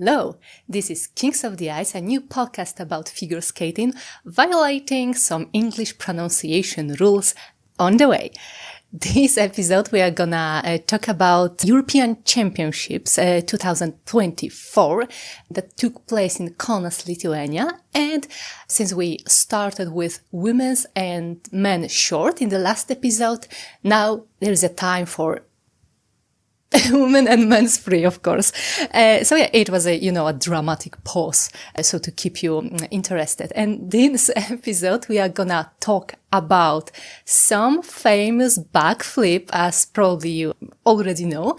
Hello, this is Kings of the Ice, a new podcast about figure skating, violating some English pronunciation rules on the way. This episode we are gonna talk about European Championships 2024 that took place in Kaunas, Lithuania. And since we started with women's and men's short in the last episode, now there is a time for women and men's free, of course. It was a dramatic pause, so to keep you interested. And this episode, we are gonna talk about some famous backflip, as probably you already know,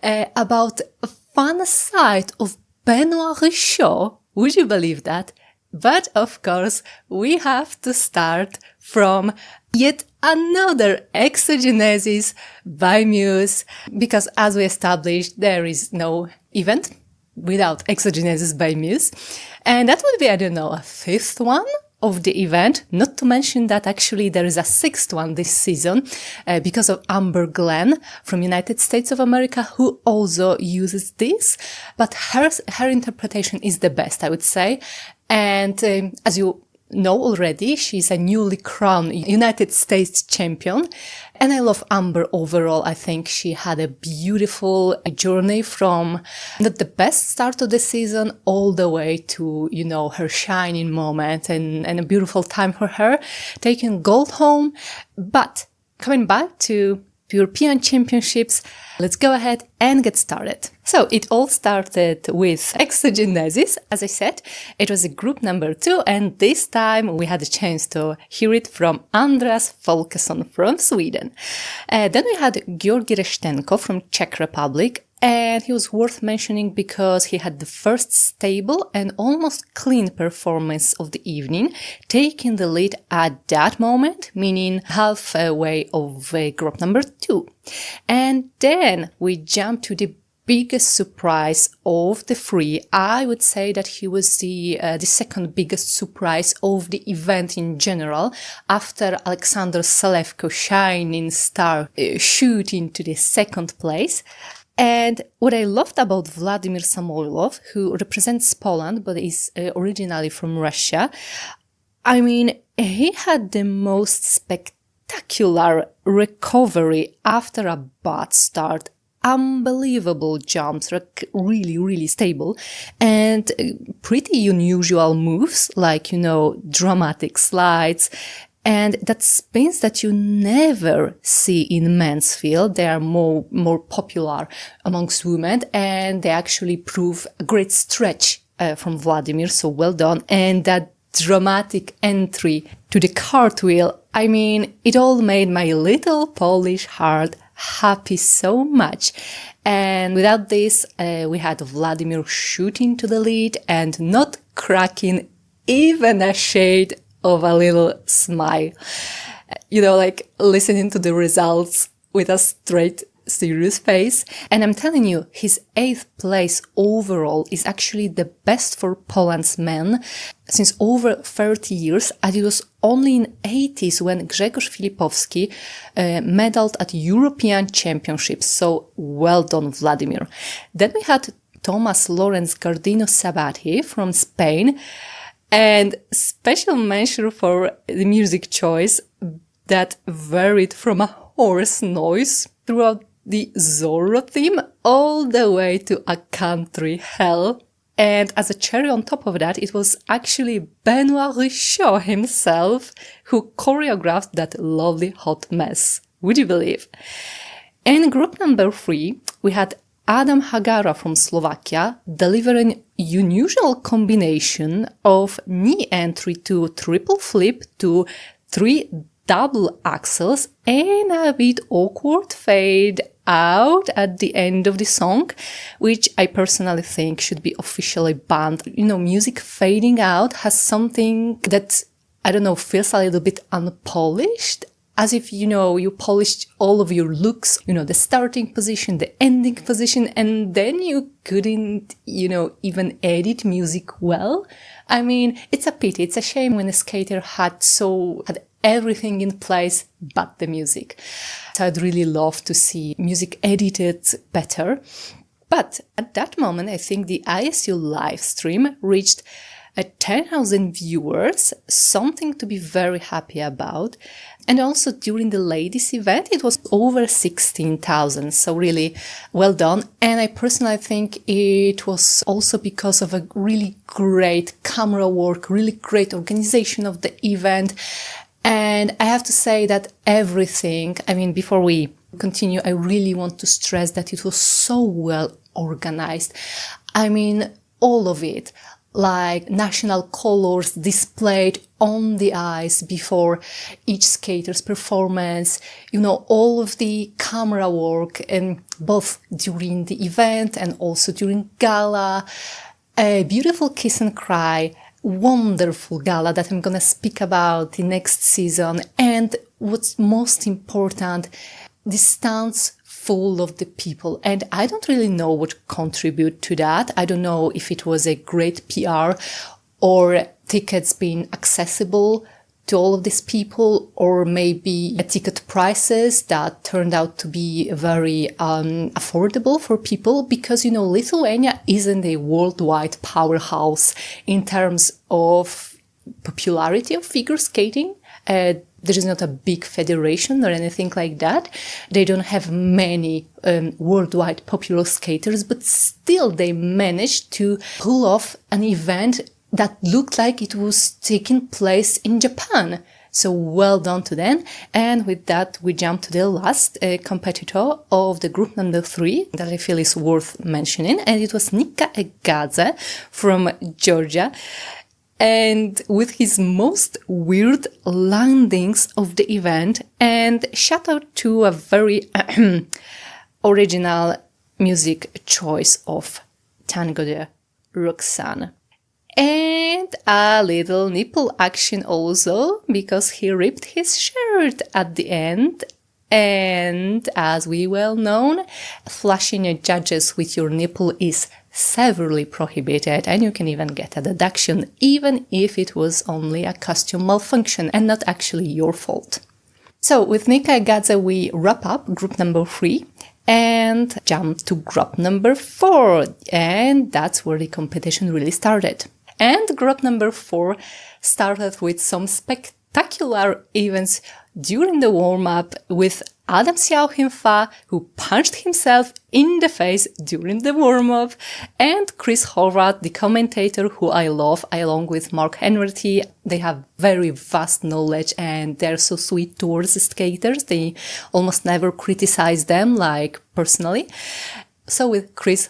about a fun side of Benoît Richaud. Would you believe that? But of course, we have to start from yet another exogenesis by Muse, because as we established, there is no event without exogenesis by Muse. And that would be, a fifth one of the event, not to mention that actually there is a sixth one this season because of Amber Glenn from United States of America, who also uses this. But her interpretation is the best, I would say. And as you know already, she's a newly crowned United States champion. And I love Amber overall. I think she had a beautiful journey from not the best start of the season all the way to, her shining moment and a beautiful time for her, taking gold home. But coming back to European Championships, let's go ahead and get started. So it all started with exogenesis. As I said, it was a group number 2, and this time we had a chance to hear it from Andreas Folkesson from Sweden. Then we had Georgi Reshtenko from Czech Republic, and he was worth mentioning because he had the first stable and almost clean performance of the evening, taking the lead at that moment, meaning halfway of group number 2. And then we jump to the biggest surprise of the three. I would say that he was the second biggest surprise of the event in general, after Aleksandr Selevko shining star shooting to the second place. And what I loved about Vladimir Samoilov, who represents Poland but is originally from Russia, he had the most spectacular recovery after a bad start. Unbelievable jumps, really, really stable, and pretty unusual moves like, dramatic slides. And that spins that you never see in men's field. They are more popular amongst women, and they actually prove a great stretch from Vladimir. So well done. And that dramatic entry to the cartwheel, it all made my little Polish heart happy so much. And without this, we had Vladimir shooting to the lead and not cracking even a shade of a little smile. Listening to the results with a straight, serious face. And I'm telling you, his 8th place overall is actually the best for Poland's men since over 30 years. And it was only in 80s when Grzegorz Filipowski medaled at European Championships. So well done, Vladimir. Then we had Thomas Lawrence Gardino Sabati from Spain. And special mention for the music choice that varied from a horse noise throughout the Zorro theme all the way to a country hell. And as a cherry on top of that, it was actually Benoît Richaud himself who choreographed that lovely hot mess. Would you believe? In group number 3, we had Adam Hagara from Slovakia delivering unusual combination of knee entry to triple flip to 3 double axels and a bit awkward fade out at the end of the song, which I personally think should be officially banned. Music fading out has something that, feels a little bit unpolished. As if, you polished all of your looks, the starting position, the ending position, and then you couldn't, even edit music well. It's a pity. It's a shame when a skater had everything in place but the music. So I'd really love to see music edited better. But at that moment, I think the ISU live stream reached 10,000 viewers, something to be very happy about. And also during the ladies event, it was over 16,000. So really well done. And I personally think it was also because of a really great camera work, really great organization of the event. And I have to say that everything, before we continue, I really want to stress that it was so well organized. All of it, like national colors displayed on the ice before each skater's performance, all of the camera work, and both during the event and also during gala, a beautiful kiss and cry, wonderful gala that I'm gonna speak about the next season, and what's most important, the stands full of the people. And I don't really know what contributed to that. I don't know if it was a great PR or tickets being accessible to all of these people, or maybe ticket prices that turned out to be very affordable for people, because, Lithuania isn't a worldwide powerhouse in terms of popularity of figure skating. There is not a big federation or anything like that. They don't have many worldwide popular skaters, but still they managed to pull off an event that looked like it was taking place in Japan. So well done to them. And with that, we jump to the last competitor of the group number 3 that I feel is worth mentioning. And it was Nika Egadze from Georgia. And with his most weird landings of the event, and shout out to a very original music choice of Tango de Roxanne. And a little nipple action also, because he ripped his shirt at the end. And as we well know, flashing your judges with your nipple is severely prohibited, and you can even get a deduction, even if it was only a costume malfunction and not actually your fault. So with Nika Egadze, we wrap up group number 3 and jump to group number 4. And that's where the competition really started. And group number 4 started with some spectacular events during the warm-up, with Adam Siao Himfa, who punched himself in the face during the warm-up, and Chris Horvath, the commentator, who I love, along with Mark Henry. They have very vast knowledge and they're so sweet towards the skaters. They almost never criticize them, like personally. So with Chris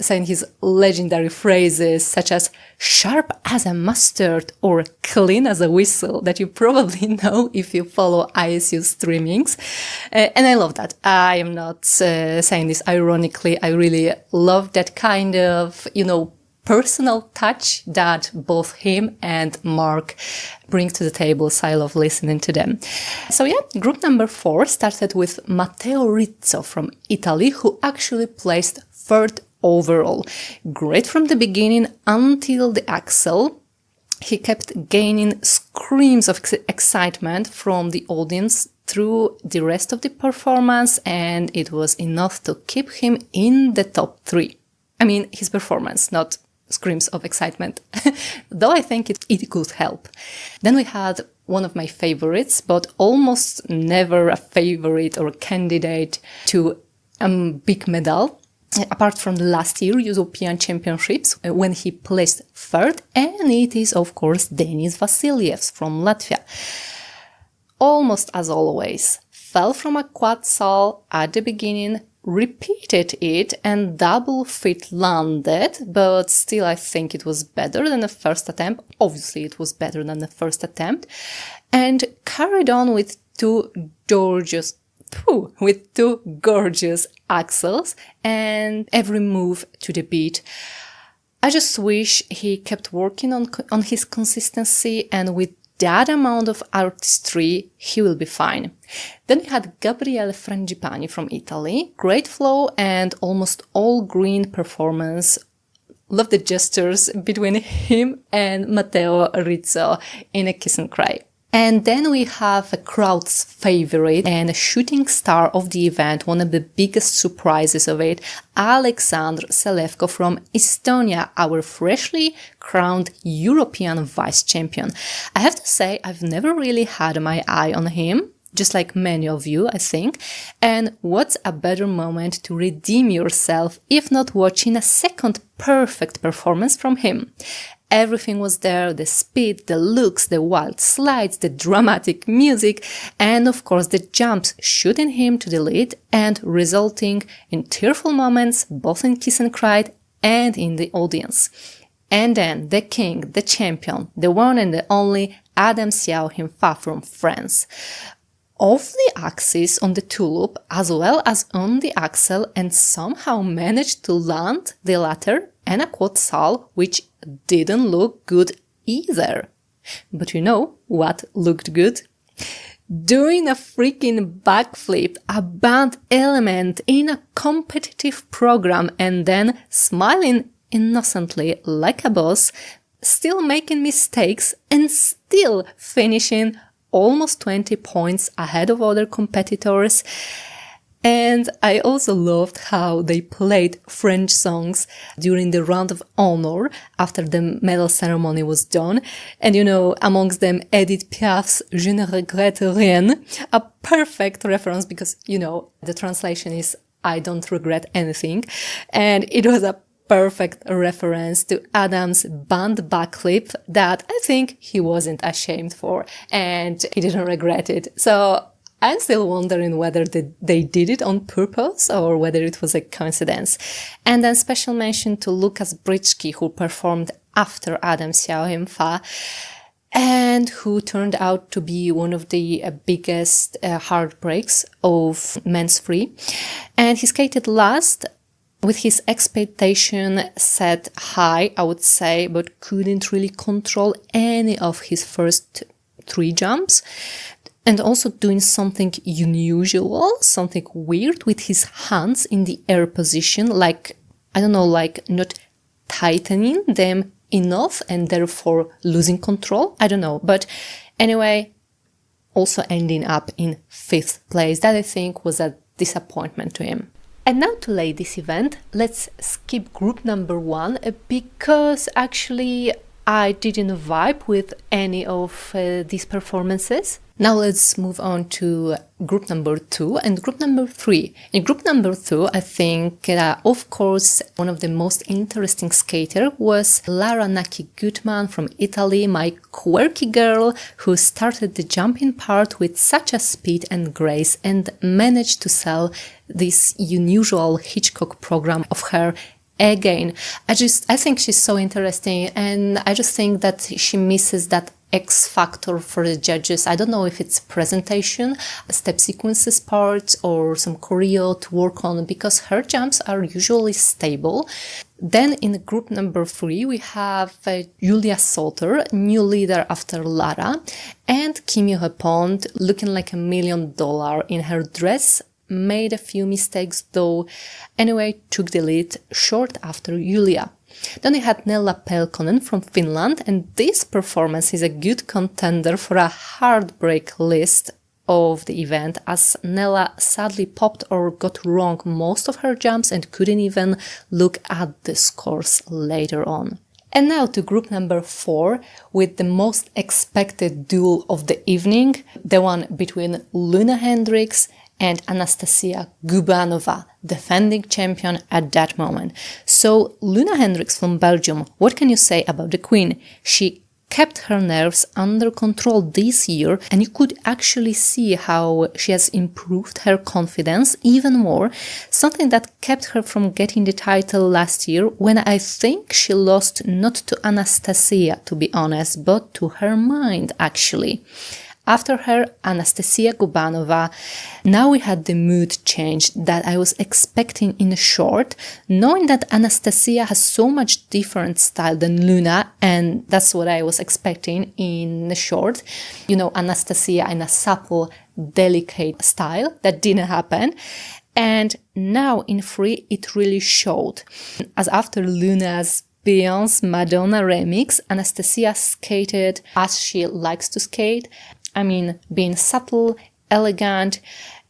saying his legendary phrases such as sharp as a mustard or clean as a whistle, that you probably know if you follow ISU streamings. And I love that. I am not saying this ironically. I really love that kind of, personal touch that both him and Mark bring to the table. So I love listening to them. So yeah, group number 4 started with Matteo Rizzo from Italy, who actually placed 3rd overall. Great from the beginning until the axel. He kept gaining screams of excitement from the audience through the rest of the performance, and it was enough to keep him in the top 3. His performance, not screams of excitement, though I think it could help. Then we had one of my favorites, but almost never a favorite or candidate to a big medal, apart from the last year European Championships, when he placed 3rd, and it is, of course, Denis Vasiljevs from Latvia. Almost as always, fell from a quad sal at the beginning, repeated it, and double fit landed, but still I think it was better than the first attempt. Obviously, it was better than the first attempt, and carried on with two gorgeous axles and every move to the beat. I just wish he kept working on his consistency, and with that amount of artistry, he will be fine. Then we had Gabriele Frangipani from Italy. Great flow and almost all green performance. Love the gestures between him and Matteo Rizzo in a kiss and cry. And then we have a crowd's favorite and a shooting star of the event, one of the biggest surprises of it, Aleksandr Selevko from Estonia, our freshly crowned European vice champion. I have to say, I've never really had my eye on him, just like many of you, I think. And what's a better moment to redeem yourself if not watching a second perfect performance from him? Everything was there, the speed, the looks, the wild slides, the dramatic music, and of course the jumps shooting him to the lead and resulting in tearful moments both in Kiss and Cry and in the audience. And then the king, the champion, the one and the only Adam Siao himself from France. Off the axis on the two-loop as well as on the axle, and somehow managed to land the latter and a quad sal, which didn't look good either. But you know what looked good? Doing a freaking backflip, a band element in a competitive program, and then smiling innocently like a boss, still making mistakes and still finishing almost 20 points ahead of other competitors. And I also loved how they played French songs during the round of honor after the medal ceremony was done. And you know, amongst them Edith Piaf's Je ne regrette rien, a perfect reference because, you know, the translation is I don't regret anything. And it was a perfect reference to Adam's band backflip that I think he wasn't ashamed for and he didn't regret it. So I'm still wondering whether they did it on purpose or whether it was a coincidence. And then special mention to Lukas Brycki, who performed after Adam Siao himself and who turned out to be one of the biggest heartbreaks of men's free. And he skated last with his expectation set high, I would say, but couldn't really control any of his first 3 jumps. And also doing something unusual, something weird with his hands in the air position, like, I don't know, like not tightening them enough and therefore losing control. I don't know. But anyway, also ending up in 5th place. That I think was a disappointment to him. And now to ladies event, let's skip group number 1 because actually I didn't vibe with any of these performances. Now let's move on to group number 2 and group number 3. In group number 2, I think, of course, one of the most interesting skater was Lara Naki-Gutman from Italy, my quirky girl who started the jumping part with such a speed and grace and managed to sell this unusual Hitchcock program of her again. I think she's so interesting, and I just think that she misses that X factor for the judges. I don't know if it's presentation, step sequences parts, or some choreo to work on, because her jumps are usually stable. Then in group number 3, we have Julia Sauter, new leader after Lara, and Kim Yo-Pond looking like $1 million in her dress. Made a few mistakes though, anyway took the lead short after Julia. Then we had Nella Pelkonen from Finland, and this performance is a good contender for a heartbreak list of the event, as Nella sadly popped or got wrong most of her jumps and couldn't even look at the scores later on. And now to group number 4, with the most expected duel of the evening, the one between Loena Hendrickx and Anastasia Gubanova, defending champion at that moment. So Loena Hendrickx from Belgium, what can you say about the queen? She kept her nerves under control this year, and you could actually see how she has improved her confidence even more, something that kept her from getting the title last year, when I think she lost not to Anastasia, to be honest, but to her mind actually. After her, Anastasia Gubanova, now we had the mood change that I was expecting in the short, knowing that Anastasia has so much different style than Loena, and that's what I was expecting in the short. You know, Anastasia in a supple, delicate style. That didn't happen. And now in free, it really showed. As after Luna's Beyonce Madonna remix, Anastasia skated as she likes to skate, being subtle, elegant,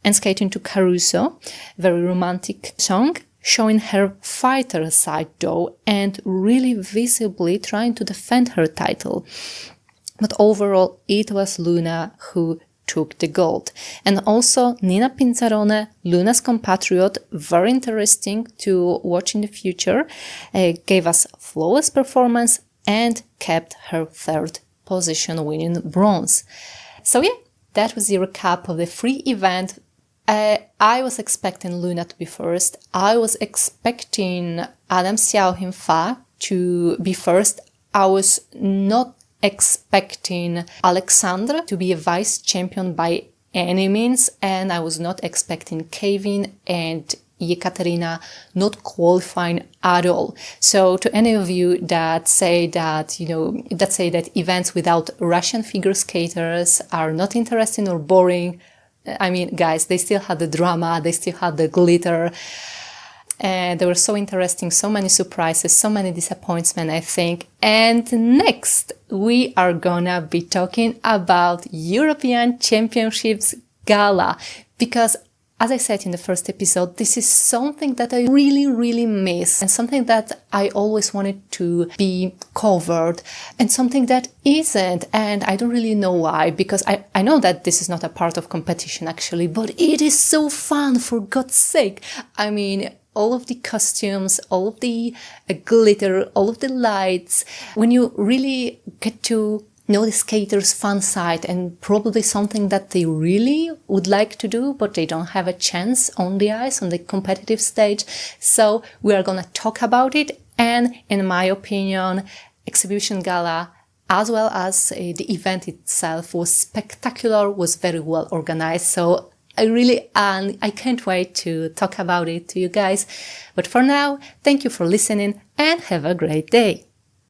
and skating to Caruso, very romantic song, showing her fighter side though, and really visibly trying to defend her title. But overall, it was Loena who took the gold. And also Nina Pinzarone, Luna's compatriot, very interesting to watch in the future, gave us flawless performance and kept her third position, winning bronze. So yeah, that was the recap of the free event. I was expecting Loena to be first. I was expecting Adam Siao Himfa to be first. I was not expecting Aleksandr to be a vice champion by any means, and I was not expecting Kevin and Yekaterina not qualifying at all. So to any of you that say that, events without Russian figure skaters are not interesting or boring, guys, they still had the drama, they still had the glitter, and they were so interesting, so many surprises, so many disappointments, I think. And next, we are gonna be talking about European Championships Gala, because as I said in the first episode, this is something that I really, really miss, and something that I always wanted to be covered, and something that isn't, and I don't really know why, because I know that this is not a part of competition actually, but it is so fun, for God's sake. All of the costumes, all of the glitter, all of the lights, when you really get to know the skaters' fun side, and probably something that they really would like to do, but they don't have a chance on the ice, on the competitive stage. So we are gonna talk about it, and in my opinion, Exhibition Gala, as well as the event itself, was spectacular, was very well organized. So I can't wait to talk about it to you guys. But for now, thank you for listening and have a great day.